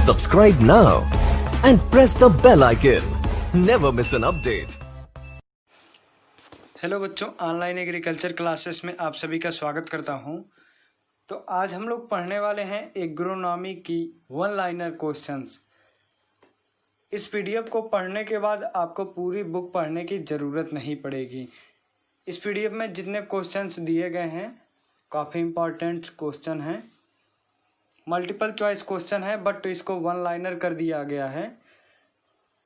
Subscribe now and press the bell icon. Never miss an update. Hello बच्चों, online agriculture classes में आप सभी का स्वागत करता हूं। तो आज हम लोग पढ़ने वाले हैं एग्रोनॉमी की वन लाइनर क्वेश्चंस। इस पीडीएफ को पढ़ने के बाद आपको पूरी बुक पढ़ने की ज़रूरत नहीं पड़ेगी। इस पीडीएफ में जितने क्वेश्चंस दिए गए हैं काफ़ी इम्पॉर्टेंट क्वेश्चन हैं, मल्टीपल चॉइस क्वेश्चन है, बट इसको वन लाइनर कर दिया गया है।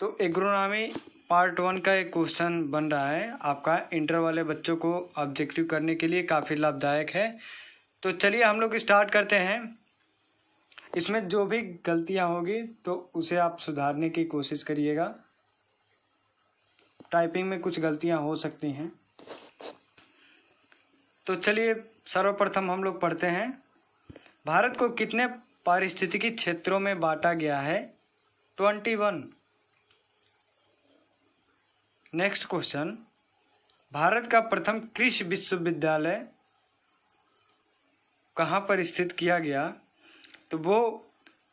तो एग्रोनॉमी पार्ट 1 का एक क्वेश्चन बन रहा है आपका इंटर वाले बच्चों को ऑब्जेक्टिव करने के लिए काफ़ी लाभदायक है। तो चलिए हम लोग स्टार्ट करते हैं। इसमें जो भी गलतियां होगी तो उसे आप सुधारने की कोशिश करिएगा। टाइपिंग में कुछ गलतियां हो सकती हैं। तो चलिए सर्वप्रथम हम लोग पढ़ते हैं। भारत को कितने पारिस्थितिकी क्षेत्रों में बांटा गया है? 21। नेक्स्ट क्वेश्चन, भारत का प्रथम कृषि विश्वविद्यालय कहाँ पर स्थित किया गया? तो वो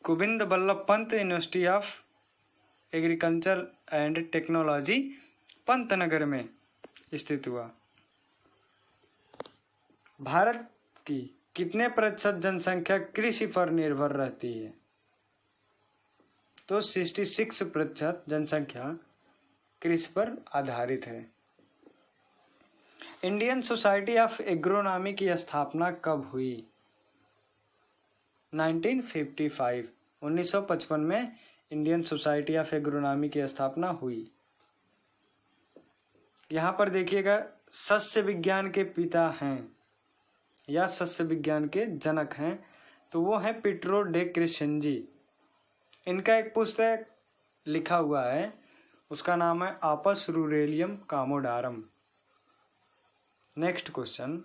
Govind Ballabh Pant University of Agriculture and Technology Pantnagar में स्थित हुआ। भारत की कितने प्रतिशत जनसंख्या कृषि पर निर्भर रहती है? तो 66% जनसंख्या कृषि पर आधारित है। इंडियन सोसाइटी ऑफ एग्रोनॉमी की स्थापना कब हुई? 1955। 1955 में इंडियन सोसाइटी ऑफ एग्रोनॉमी की स्थापना हुई। यहाँ पर देखिएगा, सस्य विज्ञान के पिता हैं या सस्य विज्ञान के जनक हैं, तो वो हैं पीटरो डे क्रेसेंजी। इनका एक पुस्तक लिखा हुआ है, उसका नाम है आपस रूरेलियम कामोडारम। नेक्स्ट क्वेश्चन,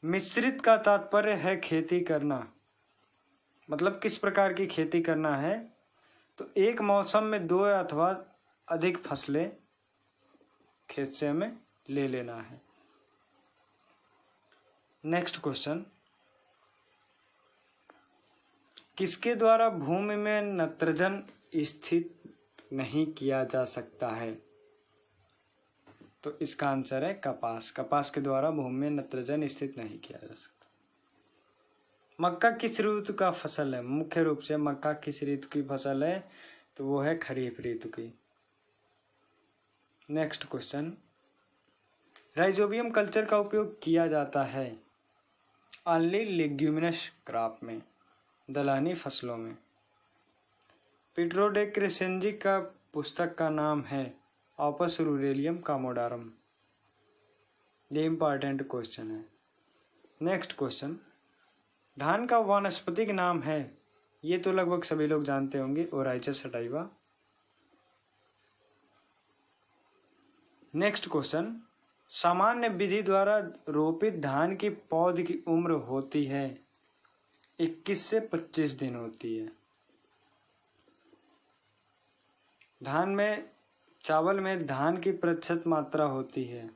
मिश्रित का तात्पर्य है खेती करना, मतलब किस प्रकार की खेती करना है? तो एक मौसम में 2 अथवा अधिक फसलें खेत से हमें ले लेना है। नेक्स्ट क्वेश्चन, किसके द्वारा भूमि में नाइट्रोजन स्थित नहीं किया जा सकता है? तो इसका आंसर है कपास। कपास के द्वारा भूमि में नाइट्रोजन स्थित नहीं किया जा सकता। मक्का किस ऋतु का फसल है? मुख्य रूप से मक्का किस ऋतु की फसल है? तो वो है खरीफ ऋतु की। नेक्स्ट क्वेश्चन, राइजोबियम कल्चर का उपयोग किया जाता है ऑनली लेग्यूमिनस क्रॉप में, दलहनी फसलों में। पीटरो डे क्रेसेंजी का पुस्तक का नाम है ऑपस रूरेलियम कामोडारम। ये इंपॉर्टेंट क्वेश्चन है। नेक्स्ट क्वेश्चन, धान का वानस्पतिक नाम है? ये तो लगभग सभी लोग जानते होंगे, ओराइचस सटाइवा। नेक्स्ट क्वेश्चन, सामान्य विधि द्वारा रोपित धान की पौध की उम्र होती है 21 से 25 दिन होती है। चावल में धान की प्रतिशत मात्रा होती है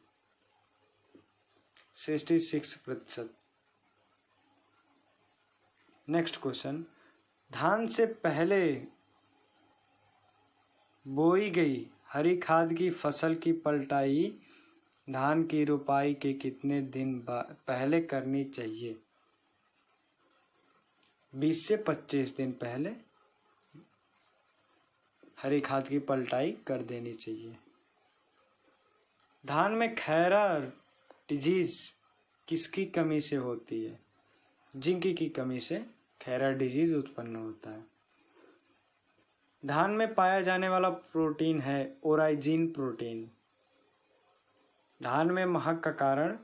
66%। नेक्स्ट क्वेश्चन, धान से पहले बोई गई हरी खाद की फसल की पलटाई धान की रोपाई के कितने दिन पहले करनी चाहिए? 20 से 25 दिन पहले हरी खाद की पलटाई कर देनी चाहिए। धान में खैरा डिजीज किसकी कमी से होती है? जिंक की कमी से खैरा डिजीज उत्पन्न होता है। धान में पाया जाने वाला प्रोटीन है ओराइजिन प्रोटीन। धान में महक का कारण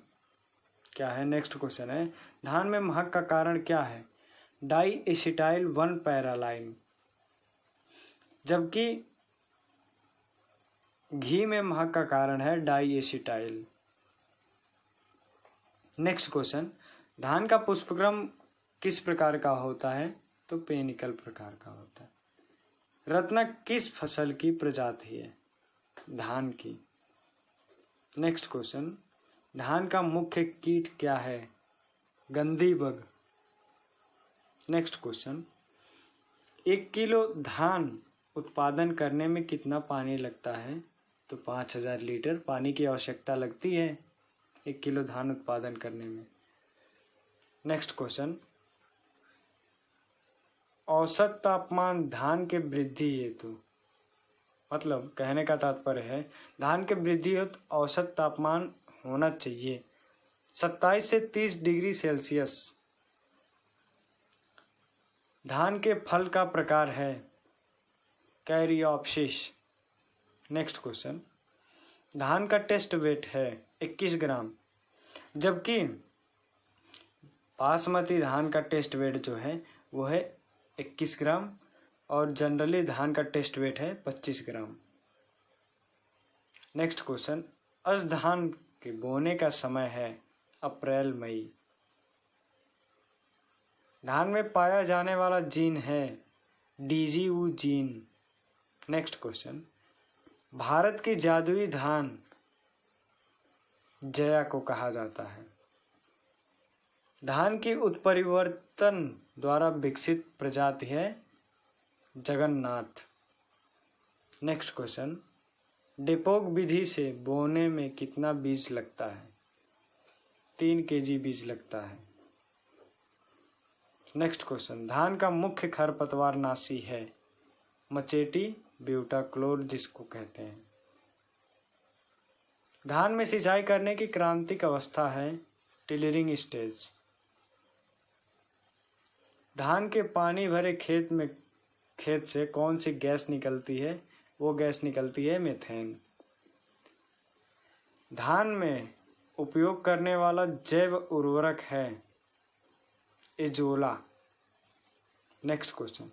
क्या है? नेक्स्ट क्वेश्चन है, धान में महक का कारण क्या है? Diacetyl 1 pyrroline. जबकि घी में महक का कारण है डाई एसिटाइल। नेक्स्ट क्वेश्चन, धान का पुष्पक्रम किस प्रकार का होता है? तो पेनिकल प्रकार का होता है। रत्न किस फसल की प्रजाति है? धान की। नेक्स्ट क्वेश्चन, धान का मुख्य कीट क्या है? गंधी बग। नेक्स्ट क्वेश्चन, 1 किलो धान उत्पादन करने में कितना पानी लगता है? तो 5000 लीटर पानी की आवश्यकता लगती है 1 किलो धान उत्पादन करने में। नेक्स्ट क्वेश्चन, औसत तापमान धान के वृद्धि हेतु, मतलब कहने का तात्पर्य है धान के वृद्धि हेतु औसत तापमान होना चाहिए 27 से 30 डिग्री सेल्सियस। धान के फल का प्रकार है कैरियोप्सिस। नेक्स्ट क्वेश्चन, धान का टेस्ट वेट है 21 ग्राम, जबकि बासमती धान का टेस्ट वेट जो है वो है 21 ग्राम और जनरली धान का टेस्ट वेट है 25 ग्राम। नेक्स्ट क्वेश्चन, अज धान के बोने का समय है अप्रैल मई। धान में पाया जाने वाला जीन है DGU gene. Next question, Bharat की जादुई धान जया को कहा जाता है। धान की उत्परिवर्तन द्वारा विकसित प्रजाति है जगन्नाथ। नेक्स्ट क्वेश्चन, डिपोक विधि से बोने में कितना बीज लगता है? 3 kg बीज लगता है। नेक्स्ट क्वेश्चन, धान का मुख्य खरपतवार नाशी है मचेटी ब्यूटाक्लोर जिसको कहते हैं। धान में सिंचाई करने की क्रांतिक अवस्था है टिलरिंग स्टेज। धान के पानी भरे खेत से कौन सी गैस निकलती है? वो गैस निकलती है मीथेन। धान में उपयोग करने वाला जैव उर्वरक है एजोला। नेक्स्ट क्वेश्चन,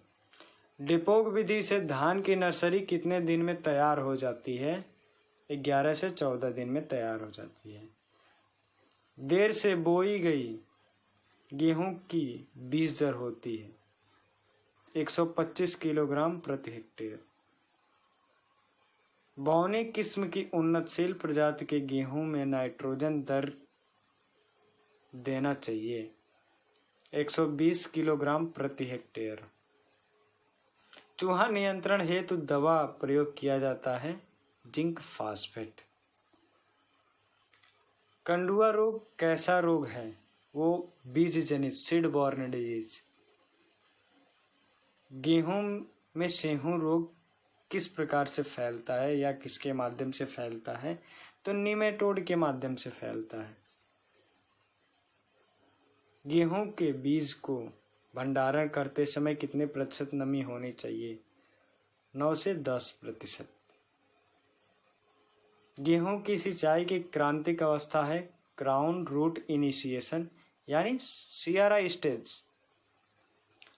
डिपोक विधि से धान की नर्सरी कितने दिन में तैयार हो जाती है? 11 से 14 दिन में तैयार हो जाती है। देर से बोई गई गेहूं की बीज दर होती है 125 किलोग्राम प्रति हेक्टेयर। बौनी किस्म की उन्नतशील प्रजाति के गेहूं में नाइट्रोजन दर देना चाहिए 120 किलोग्राम प्रति हेक्टेयर। चूहा नियंत्रण हेतु दवा प्रयोग किया जाता है जिंक फास्फेट। कंडुआ रोग कैसा रोग है? वो बीज जनित सीड बॉर्न डिजीज। गेहूं में सेहू रोग किस प्रकार से फैलता है या किसके माध्यम से फैलता है? तो निमेटोड के माध्यम से फैलता है। गेहूं के बीज को भंडारण करते समय कितने प्रतिशत नमी होनी चाहिए? 9 से 10%। गेहूं की सिंचाई की क्रांतिक अवस्था है क्राउन रूट इनिशिएशन यानी सियारा स्टेज।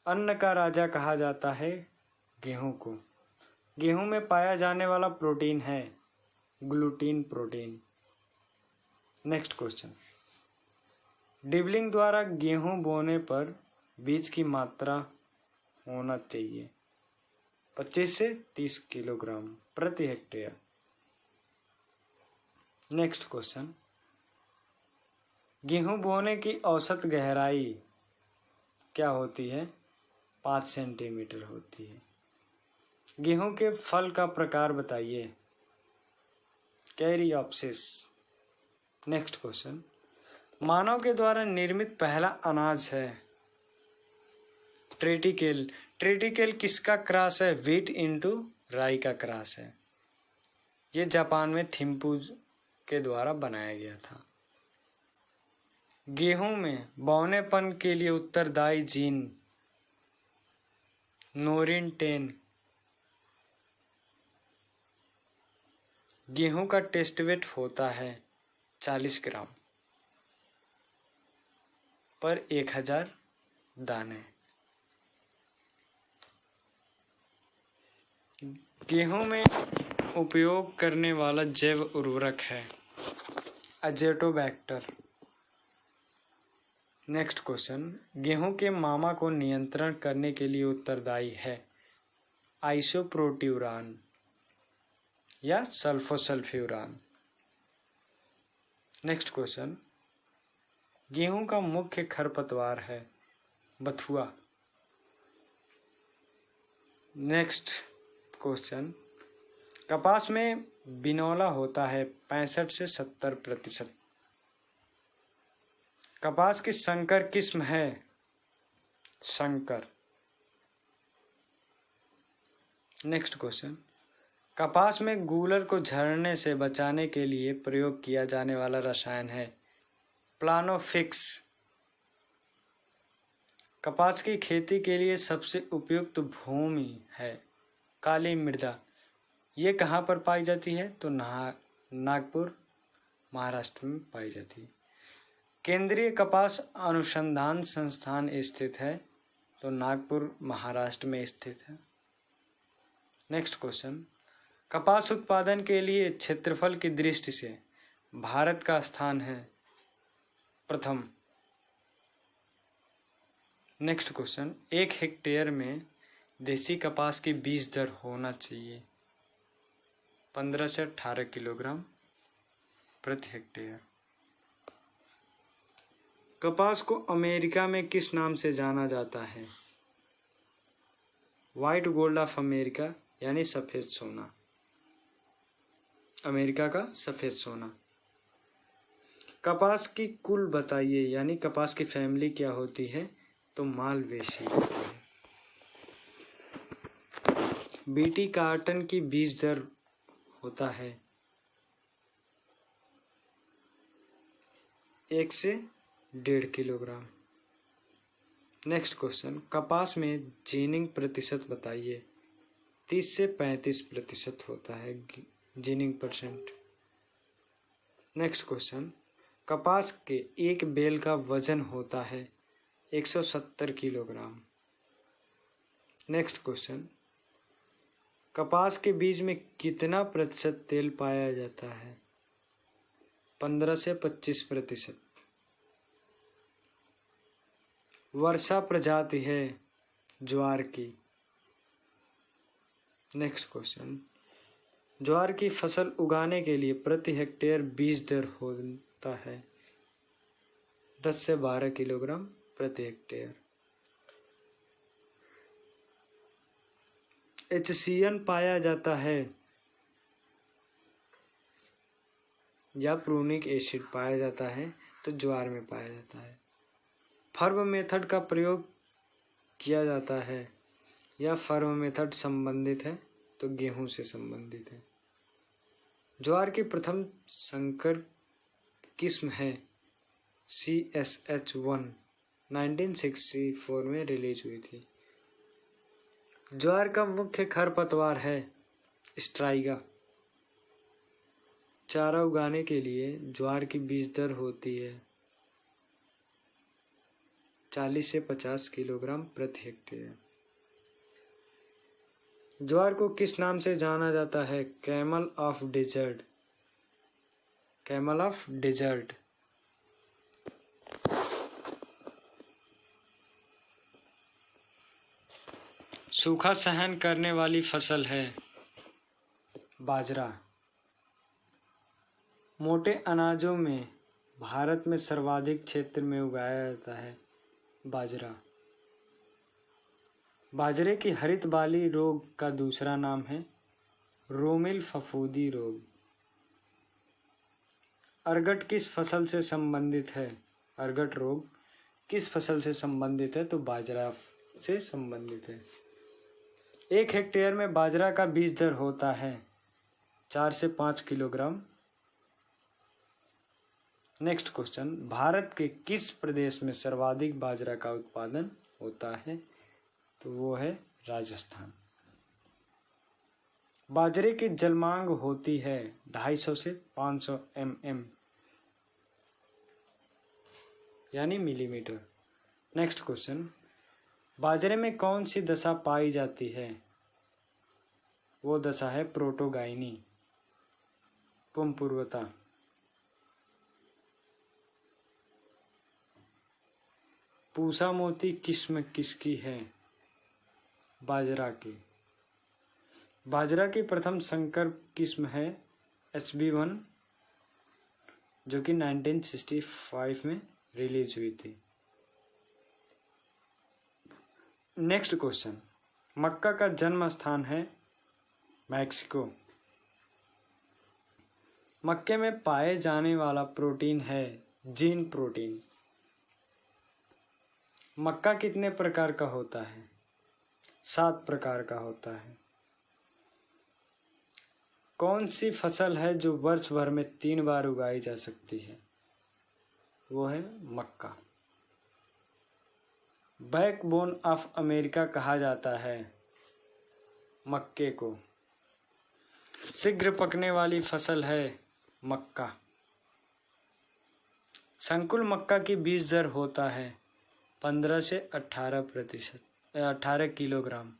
अन्न का राजा कहा जाता है गेहूं को। गेहूं में पाया जाने वाला प्रोटीन है gluten protein. Next question, dibbling द्वारा गेहूं बोने पर बीज की मात्रा होना चाहिए 25 से 30 किलोग्राम प्रति हेक्टेयर। नेक्स्ट क्वेश्चन, गेहूं बोने की औसत गहराई क्या होती है? 5 सेंटीमीटर होती है। गेहूं के फल का प्रकार बताइए। कैरियोप्सिस। नेक्स्ट क्वेश्चन, मानव के द्वारा निर्मित पहला अनाज है ट्रेटिकेल। ट्रेटिकेल किसका क्रॉस है? व्हीट इनटू राई का क्रॉस है। ये जापान में थिम्पू के द्वारा बनाया गया था। गेहूं में बौनेपन के लिए उत्तरदायी जीन नोरिन 10। गेहूं का टेस्ट वेट होता है 40 ग्राम पर 1000 दाने। गेहूं में उपयोग करने वाला जैव उर्वरक है अजेटोबैक्टर। नेक्स्ट क्वेश्चन, गेहूं के मामा को नियंत्रण करने के लिए उत्तरदायी है आइसोप्रोट्यूरान या सल्फोसल्फ्यूरान। नेक्स्ट क्वेश्चन, गेहूं का मुख्य खरपतवार है बथुआ। नेक्स्ट क्वेश्चन, कपास में बिनौला होता है 65 से 70%। कपास की संकर किस्म है संकर। नेक्स्ट क्वेश्चन, कपास में गूलर को झड़ने से बचाने के लिए प्रयोग किया जाने वाला रसायन है प्लानोफिक्स। कपास की खेती के लिए सबसे उपयुक्त भूमि है काली मृदा। ये कहाँ पर पाई जाती है? तो नागपुर महाराष्ट्र में पाई जाती है। केंद्रीय कपास अनुसंधान संस्थान स्थित है तो नागपुर महाराष्ट्र में स्थित है। नेक्स्ट क्वेश्चन, कपास उत्पादन के लिए क्षेत्रफल की दृष्टि से भारत का स्थान है प्रथम। नेक्स्ट क्वेश्चन, 1 हेक्टेयर में देसी कपास की बीज दर होना चाहिए 15 से 18 किलोग्राम प्रति हेक्टेयर। कपास को अमेरिका में किस नाम से जाना जाता है? व्हाइट गोल्ड ऑफ अमेरिका यानी सफेद सोना, अमेरिका का सफेद सोना। कपास की कुल बताइए यानी कपास की फैमिली क्या होती है? तो मालवेसी होती है। बीटी कार्टन की बीज दर होता है 1 से 1.5 किलोग्राम। नेक्स्ट क्वेश्चन, कपास में जीनिंग प्रतिशत बताइए। 30 से 35% होता है जीनिंग परसेंट। नेक्स्ट क्वेश्चन, कपास के एक बेल का वजन होता है 170 किलोग्राम। नेक्स्ट क्वेश्चन, कपास के बीज में कितना प्रतिशत तेल पाया जाता है? 15 से 25%। वर्षा प्रजाति है ज्वार की। नेक्स्ट क्वेश्चन, ज्वार की फसल उगाने के लिए प्रति हेक्टेयर बीज दर होता है 10 से 12 किलोग्राम प्रति हेक्टेयर। HCN पाया जाता है या प्रूनिक एसिड पाया जाता है तो ज्वार में पाया जाता है। फर्म मेथड का प्रयोग किया जाता है या फर्म मेथड संबंधित है तो गेहूं से संबंधित है। ज्वार की प्रथम संकर किस्म है CSH1 1964 में रिलीज हुई थी। ज्वार का मुख्य खरपतवार है स्ट्राइगा। चारा उगाने के लिए ज्वार की बीज दर होती है 40 से 50 किलोग्राम प्रति हेक्टेयर। ज्वार को किस नाम से जाना जाता है? Camel of desert. Camel of desert. सूखा सहन करने वाली फसल है बाजरा। मोटे अनाजों में भारत में सर्वाधिक क्षेत्र में उगाया जाता है बाजरा। बाजरे की हरित बाली रोग का दूसरा नाम है रोमिल फफूंदी रोग। अर्गट किस फसल से संबंधित है? अर्गट रोग किस फसल से संबंधित है? तो बाजरा से संबंधित है। 1 हेक्टेयर में बाजरा का बीज दर होता है 4 से 5 किलोग्राम। नेक्स्ट क्वेश्चन, भारत के किस प्रदेश में सर्वाधिक बाजरा का उत्पादन होता है? तो वो है राजस्थान। बाजरे की जलमांग होती है 250 से 500 mm यानी मिलीमीटर। नेक्स्ट क्वेश्चन, बाजरे में कौन सी दशा पाई जाती है? वो दशा है प्रोटोगाइनी, पुंपूर्वता। पूसा मोती किस्म किसकी है? बाजरा की। बाजरा की प्रथम संकर किस्म है HB1 जो कि 1965 में रिलीज हुई थी। नेक्स्ट क्वेश्चन, मक्का का जन्म स्थान है मैक्सिको। मक्के में पाए जाने वाला प्रोटीन है जीन प्रोटीन। मक्का कितने प्रकार का होता है? 7 प्रकार का होता है। कौन सी फसल है जो वर्ष भर में 3 बार उगाई जा सकती है? वो है मक्का। बैकबोन ऑफ अमेरिका कहा जाता है मक्के को। शीघ्र पकने वाली फसल है मक्का। संकुल मक्का की बीज दर होता है 15 से 18 किलोग्राम।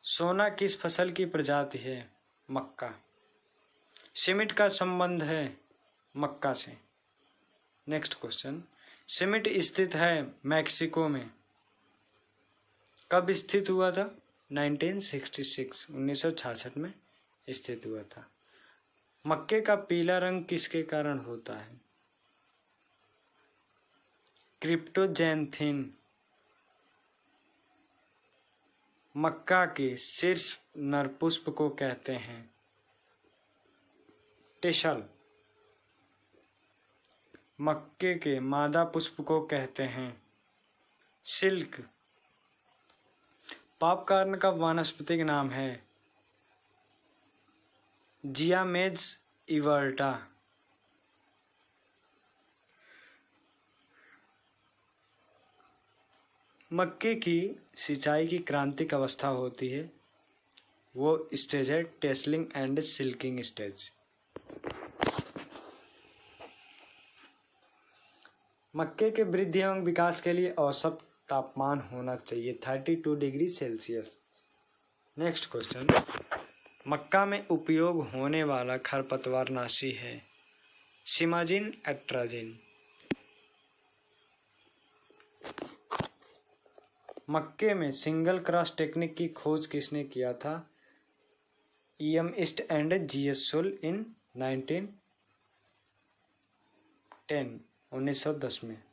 सोना किस फसल की प्रजाति है? मक्का। सीमेंट का संबंध है मक्का से। नेक्स्ट क्वेश्चन, सीमेंट स्थित है मैक्सिको में। कब स्थित हुआ था? 1966 में स्थित हुआ था। मक्के का पीला रंग किसके कारण होता है? क्रिप्टोजैंथिन। मक्का के शीर्ष नर पुष्प को कहते हैं टेशल। मक्के के मादा पुष्प को कहते हैं सिल्क। पॉपकॉर्न का वानस्पतिक नाम है जियामेज इवर्टा। मक्के की सिंचाई की क्रांतिक अवस्था होती है, वो स्टेज है टेसलिंग एंड सिल्किंग स्टेज। मक्के के वृद्धि एवं विकास के लिए औसत तापमान होना चाहिए 32 डिग्री सेल्सियस। नेक्स्ट क्वेश्चन, मक्का में उपयोग होने वाला खरपतवारनाशी है सिमाजिन एट्राजिन। मक्के में सिंगल क्रॉस टेक्निक की खोज किसने किया था? EM ईस्ट एंड GS सुल इन 1910 में।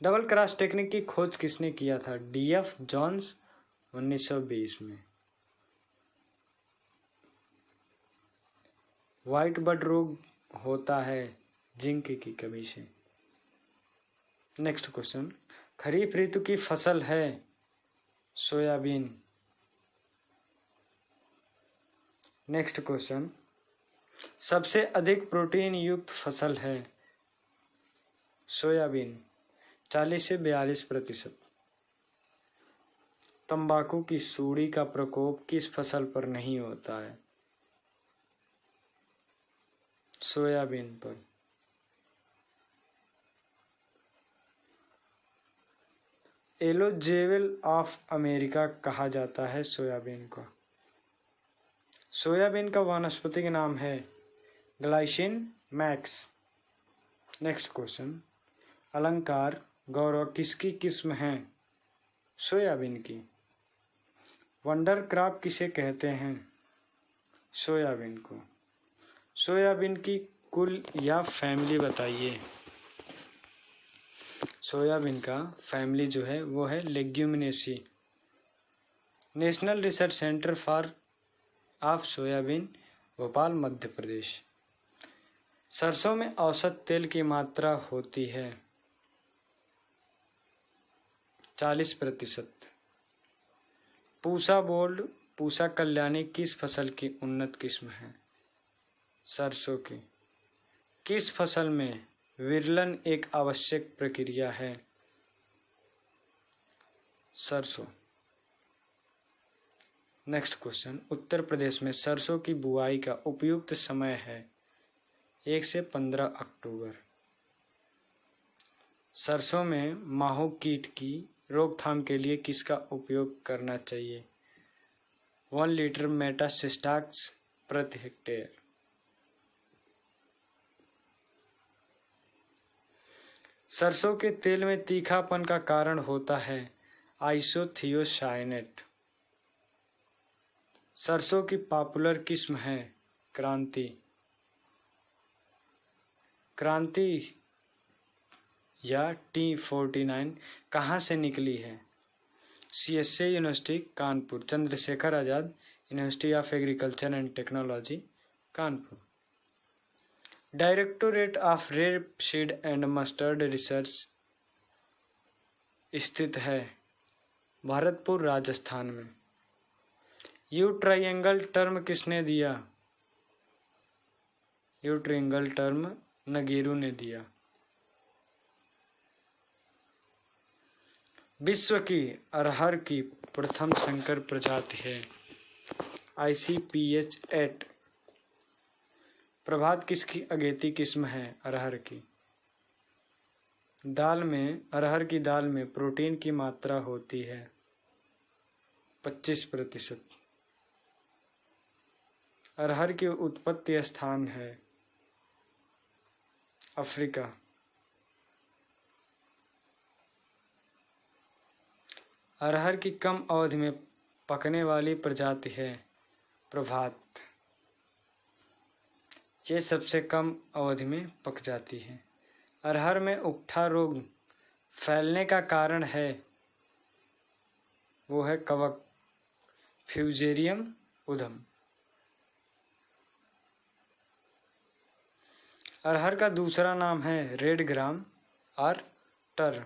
डबल क्रॉस टेक्निक की खोज किसने किया था? DF जॉन्स 1920 में। व्हाइट बड रोग होता है जिंक की कमी से। नेक्स्ट क्वेश्चन, खरीफ ऋतु की फसल है सोयाबीन। नेक्स्ट क्वेश्चन, सबसे अधिक प्रोटीन युक्त फसल है सोयाबीन 40 से 42%। तंबाकू की सूंडी का प्रकोप किस फसल पर नहीं होता है? सोयाबीन पर। एलोजेविल ऑफ अमेरिका कहा जाता है सोयाबीन को। सोयाबीन का वानस्पतिक नाम है ग्लाइसिन मैक्स। नेक्स्ट क्वेश्चन, अलंकार गौरव किसकी किस्म है? सोयाबीन की। वंडर क्रॉप किसे कहते हैं? सोयाबीन को। सोयाबीन की कुल या फैमिली बताइए। सोयाबीन का फैमिली जो है वो है leguminosae. National research centre for of soybean, Bhopal, Madhya Pradesh. सरसों में औसत तेल की मात्रा होती है 40%। पूसा बोल्ड, पूसा कल्याणी किस फसल की उन्नत किस्म है? सरसों की। किस फसल में विरलन एक आवश्यक प्रक्रिया है? सरसों। नेक्स्ट क्वेश्चन, उत्तर प्रदेश में सरसों की बुआई का उपयुक्त समय है 1 से 15 अक्टूबर। सरसों में माहो कीट की रोकथाम के लिए किसका उपयोग करना चाहिए? 1 लीटर मेटासिस्टाक्स प्रति हेक्टेयर। सरसों के तेल में तीखापन का कारण होता है आइसोथियोसाइनेट। सरसों की पॉपुलर किस्म है क्रांति। क्रांति या T49 कहाँ से निकली है? CSA university Kanpur, Chandrashekhar Azad university of Agriculture and technology Kanpur. Directorate of rapeseed and mustard research स्थित है भरतपुर, राजस्थान में। यू ट्रायंगल टर्म किसने दिया? यू ट्रायंगल टर्म नगीरू ने दिया। विश्व की अरहर की प्रथम संकर प्रजाति है ICPH 8। प्रभात किसकी अगेती किस्म है अरहर की? अरहर की दाल में प्रोटीन की मात्रा होती है 25%। अरहर की उत्पत्ति स्थान है अफ्रीका। अरहर की कम अवधि में पकने वाली प्रजाति है प्रभात। ये सबसे कम अवधि में पक जाती है। अरहर में उकठा रोग फैलने का कारण है वो है कवक, फ्यूजेरियम उधम। अरहर का दूसरा नाम है रेड ग्राम और टर।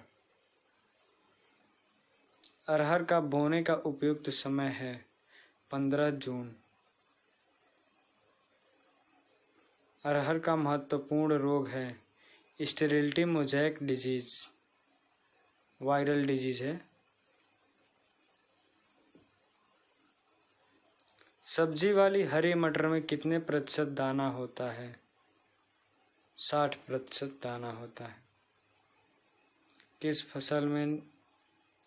अरहर का बोने का उपयुक्त समय है 15 जून। अरहर का महत्वपूर्ण रोग है sterility mosaic disease, viral disease है। सब्जी वाली हरी मटर में कितने प्रतिशत दाना होता है? 60% दाना होता है। किस फसल में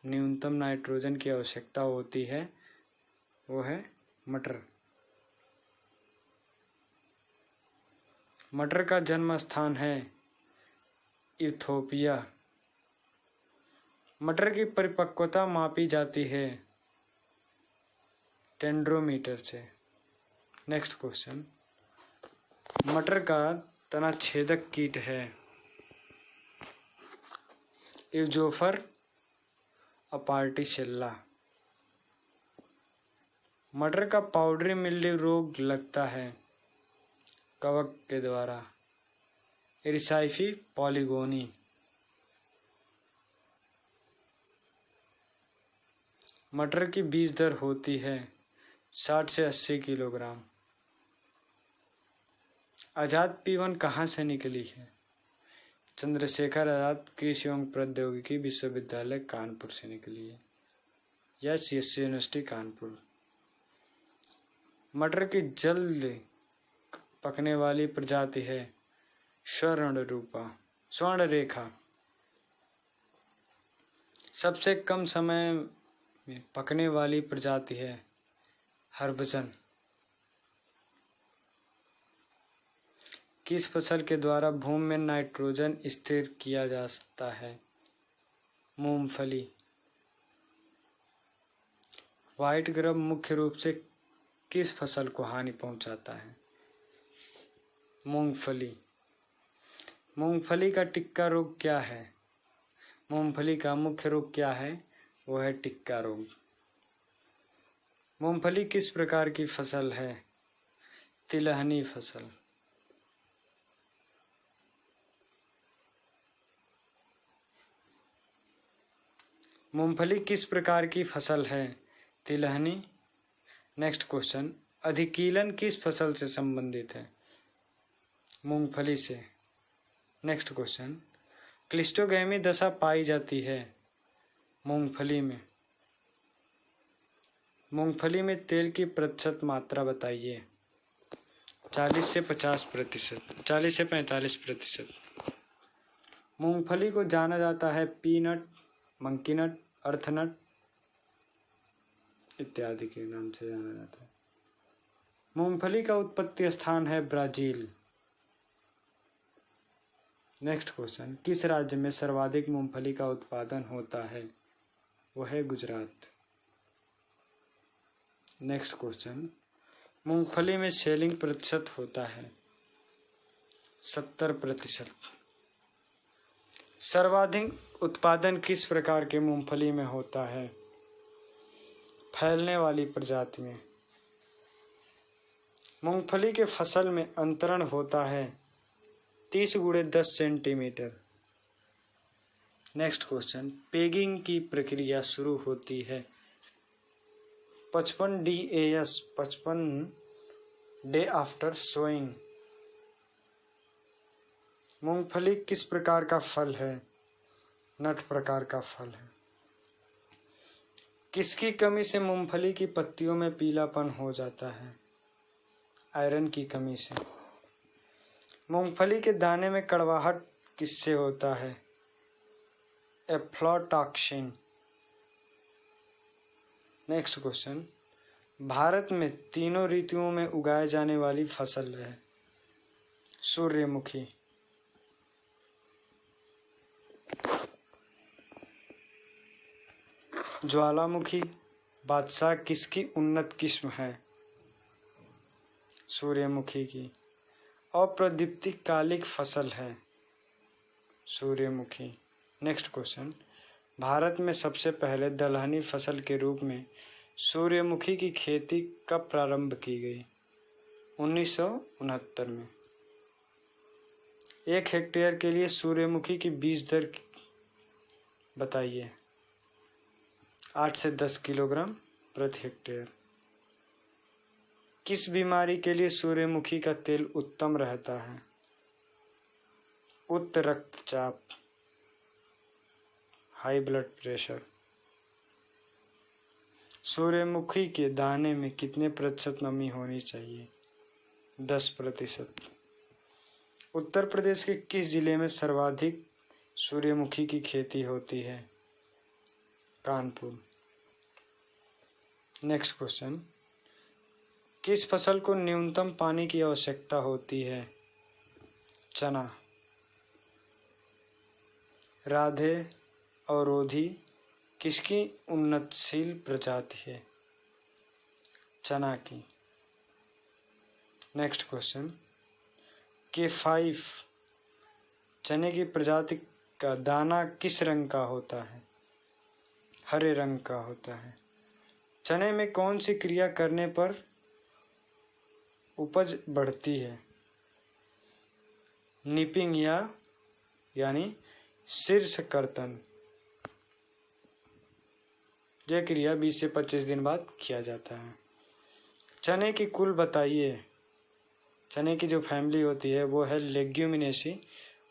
न्यूनतम नाइट्रोजन की आवश्यकता होती है? वो है मटर। मटर का जन्म स्थान है इथोपिया। मटर की परिपक्वता मापी जाती है टेंड्रोमीटर से। नेक्स्ट क्वेश्चन, मटर का तना छेदक कीट है इवजोफर अपार्टिसेल्ला। मटर का पाउडरी मिल्ड्यू रोग लगता है कवक के द्वारा एरिसाइफी पॉलीगोनी। मटर की बीज दर होती है 60 से 80 किलोग्राम। आज़ाद P1 कहाँ से निकली है? चंद्रशेखर आज़ाद कृषि एवं प्रौद्योगिकी विश्वविद्यालय कानपुर से निकली है या CSA यूनिवर्सिटी कानपुर। मटर की जल्द पकने वाली प्रजाति है स्वर्ण रेखा। सबसे कम समय में पकने वाली प्रजाति है हरभजन। किस फसल के द्वारा भूमि में नाइट्रोजन स्थिर किया जा सकता है? मूंगफली। व्हाइट ग्रब मुख्य रूप से किस फसल को हानि पहुंचाता है? मूंगफली। मूंगफली का टिक्का रोग क्या है? मूंगफली का मुख्य रोग क्या है? वो है टिक्का रोग। मूंगफली किस प्रकार की फसल है? तिलहनी फसल। मूंगफली किस प्रकार की फसल है? तिलहनी। नेक्स्ट क्वेश्चन, अधिकीलन किस फसल से संबंधित है? मूंगफली से। नेक्स्ट क्वेश्चन, क्लिस्टोगैमी दशा पाई जाती है मूंगफली में। मूंगफली में तेल की प्रतिशत मात्रा बताइए। 40 से 45%। मूंगफली को जाना जाता है पीनट, मंकीनट, अर्थनट इत्यादि के नाम से जाना जाता है। मूंगफली का उत्पत्ति स्थान है ब्राजील। नेक्स्ट क्वेश्चन, किस राज्य में सर्वाधिक मूंगफली का उत्पादन होता है? वह है गुजरात। नेक्स्ट क्वेश्चन, मूंगफली में सेलिंग प्रतिशत होता है 70%। सर्वाधिक उत्पादन किस प्रकार के मूंगफली में होता है? फैलने वाली प्रजाति में। मूंगफली के फसल में अंतरण होता है 30 × 10 सेंटीमीटर। नेक्स्ट क्वेश्चन, पेगिंग की प्रक्रिया शुरू होती है 55 DAS 55 डे आफ्टर सोइंग। मूंगफली किस प्रकार का फल है? नट प्रकार का फल है। किसकी कमी से मूंगफली की पत्तियों में पीलापन हो जाता है? आयरन की कमी से। मूंगफली के दाने में कड़वाहट किससे होता है? एफ्लॉटॉक्सिन। नेक्स्ट क्वेश्चन, भारत में तीनों ऋतुओं में उगाए जाने वाली फसल है? सूर्यमुखी। ज्वालामुखी बादशाह किसकी उन्नत किस्म है? सूर्यमुखी की। अप्रदीप्तिकालिक फसल है? सूर्यमुखी। नेक्स्ट क्वेश्चन, भारत में सबसे पहले दलहनी फसल के रूप में सूर्यमुखी की खेती कब प्रारंभ की गई? 1969 में। 1 हेक्टेयर के लिए सूर्यमुखी की बीज दर बताइए। 8 से 10 किलोग्राम प्रति हेक्टेयर। किस बीमारी के लिए सूर्यमुखी का तेल उत्तम रहता है? उच्च रक्तचाप, हाई ब्लड प्रेशर। सूर्यमुखी के दाने में कितने प्रतिशत नमी होनी चाहिए? 10%। उत्तर प्रदेश के किस जिले में सर्वाधिक सूर्यमुखी की खेती होती है? कानपुर। नेक्स्ट क्वेश्चन, किस फसल को न्यूनतम पानी की आवश्यकता होती है? चना। राधे अवरोधी किसकी उन्नतशील प्रजाति है? चना की। नेक्स्ट क्वेश्चन, K5 चने की प्रजाति का दाना किस रंग का होता है? हरे रंग का होता है। चने में कौन सी क्रिया करने पर उपज बढ़ती है? निपिंग यानी शीर्ष कर्तन। यह क्रिया 20 से 25 दिन बाद किया जाता है। चने की कुल बताइए। चने की जो फैमिली होती है वो है लेग्यूमिनेसी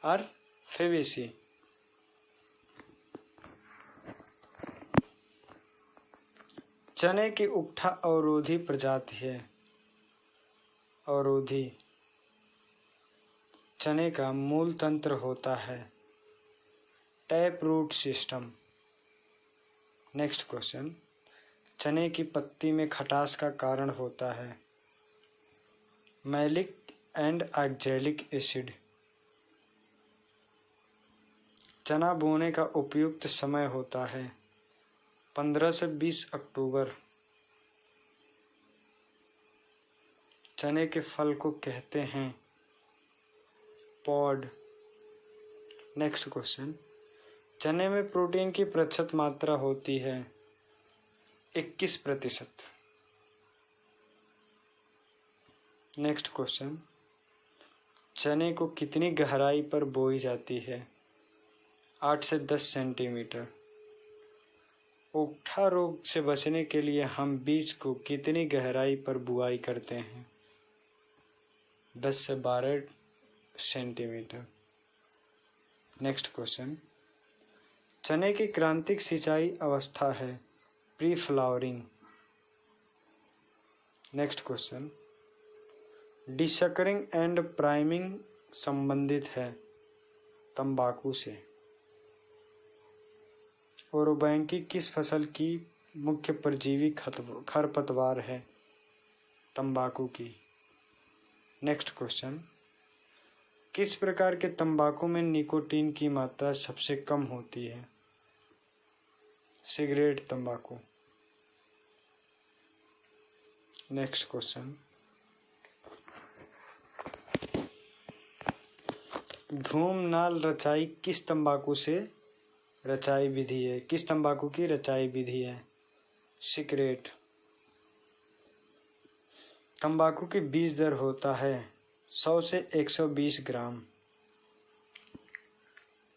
और फेबेसी। चने की उकठा अवरोधी प्रजाति है। अवरोधी। चने का मूल तंत्र होता है tap root system. Next question, चने की पत्ती में खटास का कारण होता है? Malic and oxalic acid. चना बोने का उपयुक्त समय होता है 15 से 20 अक्टूबर। चने के फल को कहते हैं पॉड। नेक्स्ट क्वेश्चन, चने में प्रोटीन की प्रतिशत मात्रा होती है 21%। नेक्स्ट क्वेश्चन, चने को कितनी गहराई पर बोई जाती है? 8 से 10 सेंटीमीटर। उकठा रोग से बचने के लिए हम बीज को कितनी गहराई पर बुआई करते हैं? 10 से 12 सेंटीमीटर। नेक्स्ट क्वेश्चन, चने की क्रांतिक सिंचाई अवस्था है pre flowering. Next question, desuckering and priming संबंधित है तंबाकू से। ओरोबैंकी किस फसल की मुख्य परजीवी खरपतवार है? तंबाकू की। नेक्स्ट क्वेश्चन, किस प्रकार के तंबाकू में निकोटीन की मात्रा सबसे कम होती है? सिगरेट तंबाकू। नेक्स्ट क्वेश्चन, धूमनाल रचाई किस तंबाकू से रचाई विधि है? किस तंबाकू की रचाई विधि है? सिगरेट। तंबाकू की बीज दर होता है 100 से 120 ग्राम।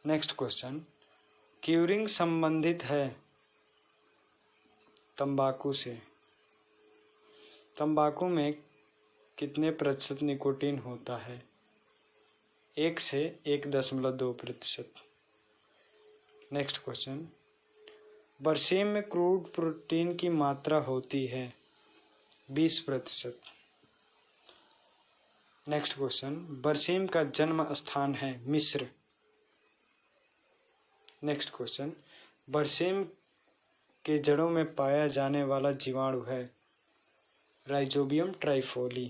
नेक्स्ट क्वेश्चन, क्यूरिंग संबंधित है तंबाकू से। तंबाकू में कितने प्रतिशत निकोटीन होता है? 1 से 1.2%। नेक्स्ट क्वेश्चन, बरसीम में क्रूड प्रोटीन की मात्रा होती है 20%। नेक्स्ट क्वेश्चन, बरसीम का जन्म स्थान है मिस्र। नेक्स्ट क्वेश्चन, बरसीम के जड़ों में पाया जाने वाला जीवाणु है राइजोबियम ट्राइफोली।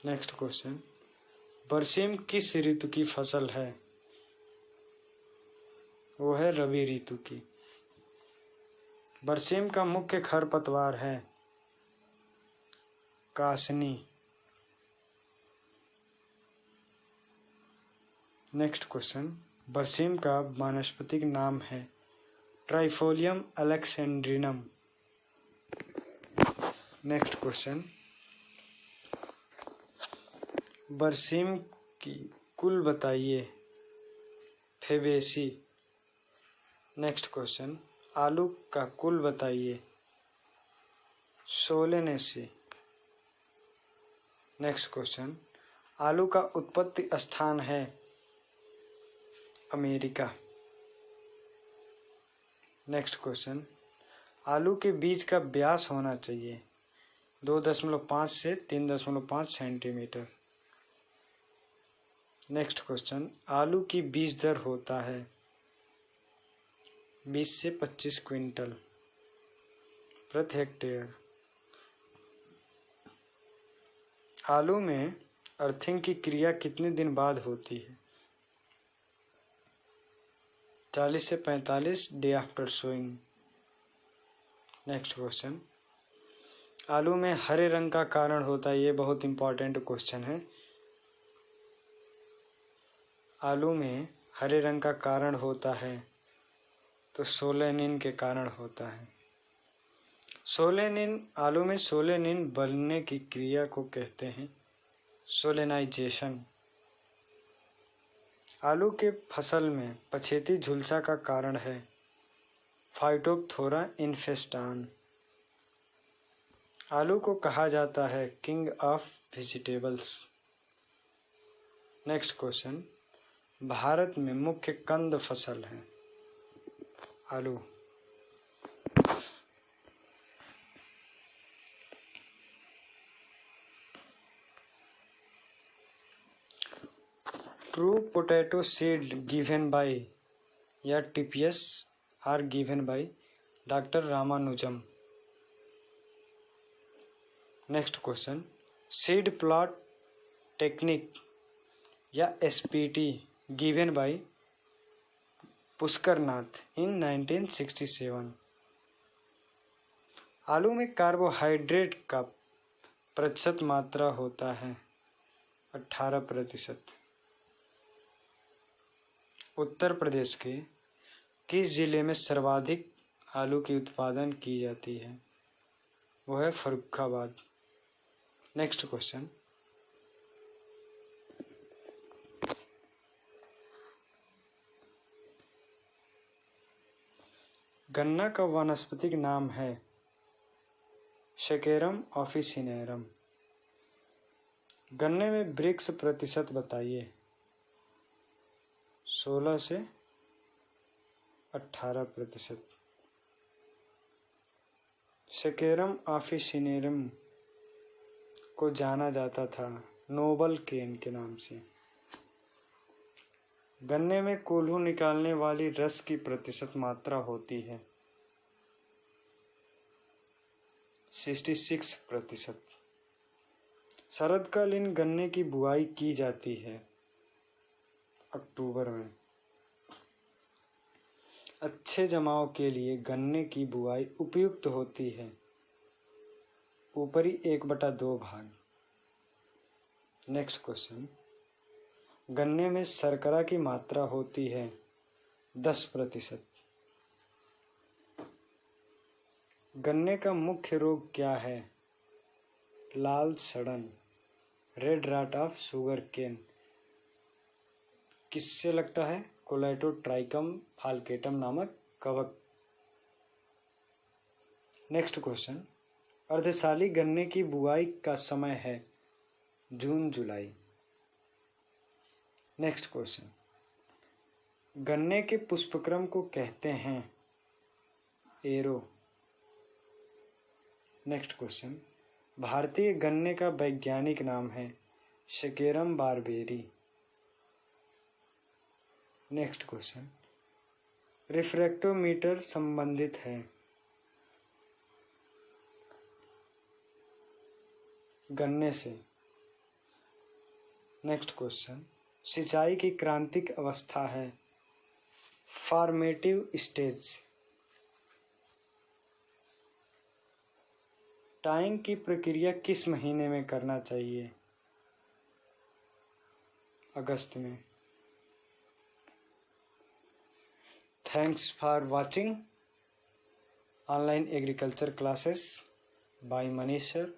नेक्स्ट क्वेश्चन, बरसीम किस ऋतु की फसल है? वो है रबी ऋतु की। बरसीम का मुख्य खरपतवार है कासनी। नेक्स्ट क्वेश्चन, बरसीम का वानस्पतिक नाम है ट्राइफोलियम अलेक्जेंड्रिनम। नेक्स्ट क्वेश्चन, बरसीम की कुल बताइए फेबेसी। नेक्स्ट क्वेश्चन, आलू का कुल बताइए सोलेनेसी। नेक्स्ट क्वेश्चन, आलू का उत्पत्ति स्थान है अमेरिका। नेक्स्ट क्वेश्चन, आलू के बीज का व्यास होना चाहिए 2.5 से 3.5 सेंटीमीटर। नेक्स्ट क्वेश्चन, आलू की बीज दर होता है 20 से 25 क्विंटल प्रति हेक्टेयर। आलू में अर्थिंग की क्रिया कितने दिन बाद होती है? 40 से 45 day after sowing. Next question, आलू में हरे रंग का कारण होता है, ये बहुत इंपॉर्टेंट क्वेश्चन है। आलू में हरे रंग का कारण होता है तो सोलेनिन के कारण होता है। सोलेनिन, आलू में सोलेनिन बनने की क्रिया को कहते हैं सोलेनाइजेशन। आलू के फसल में पछेती झुलसा का कारण है फाइटोप्थोरा इन्फेस्टान। आलू को कहा जाता है king of vegetables. Next question, Bharat में मुख्य कंद फसल है आलू। True potato seed given by या TPS are given by doctor Ramanujam. Next question, seed plot technique या SPT given by Pushkarnath in 1967। आलू में कार्बोहाइड्रेट का प्रतिशत मात्रा होता है 18%। उत्तर प्रदेश के किस जिले में सर्वाधिक आलू की उत्पादन की जाती है? वो है फर्रुखाबाद। नेक्स्ट क्वेश्चन, गन्ना का वानस्पतिक नाम है शकेरम ऑफिसिनेरम। गन्ने में वृक्ष प्रतिशत बताइए। 16 से 18%। शकेरम ऑफिसिनेरम को जाना जाता था नोबल केन के नाम से। गन्ने में कोल्हू निकालने वाली रस की प्रतिशत मात्रा होती है 66%। शरदकालीन गन्ने की बुआई की जाती है अक्टूबर में। अच्छे जमाव के लिए गन्ने की बुआई उपयुक्त होती है ऊपरी 1/2 भाग। नेक्स्ट क्वेश्चन, गन्ने में शर्करा की मात्रा होती है 10%। गन्ने का मुख्य रोग क्या है? लाल सड़न, red rot of sugarcane किससे लगता है? कोलेटोट्राइकम फाल्केटम नामक कवक। नेक्स्ट क्वेश्चन, अर्धशाली गन्ने की बुआई का समय है जून जुलाई। नेक्स्ट क्वेश्चन, गन्ने के पुष्पक्रम को कहते हैं एरो। नेक्स्ट क्वेश्चन, भारतीय गन्ने का वैज्ञानिक नाम है शकेरम बारबेरी। नेक्स्ट क्वेश्चन, रिफ्रैक्टोमीटर संबंधित है गन्ने से। नेक्स्ट क्वेश्चन, सिंचाई की क्रांतिक अवस्था है फॉर्मेटिव स्टेज। टाइम की प्रक्रिया किस महीने में करना चाहिए? अगस्त में। Thanks for watching online agriculture classes bye Manish sir.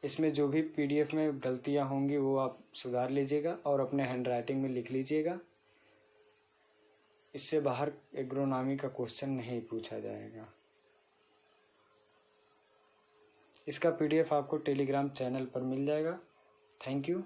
इसमें जो भी पीडीएफ में गलतियां होंगी वो आप सुधार लीजिएगा और अपने हैंडराइटिंग में लिख लीजिएगा। इससे बाहर एग्रोनॉमी का क्वेश्चन नहीं पूछा जाएगा। इसका पीडीएफ आपको टेलीग्राम चैनल पर मिल जाएगा। Thank you.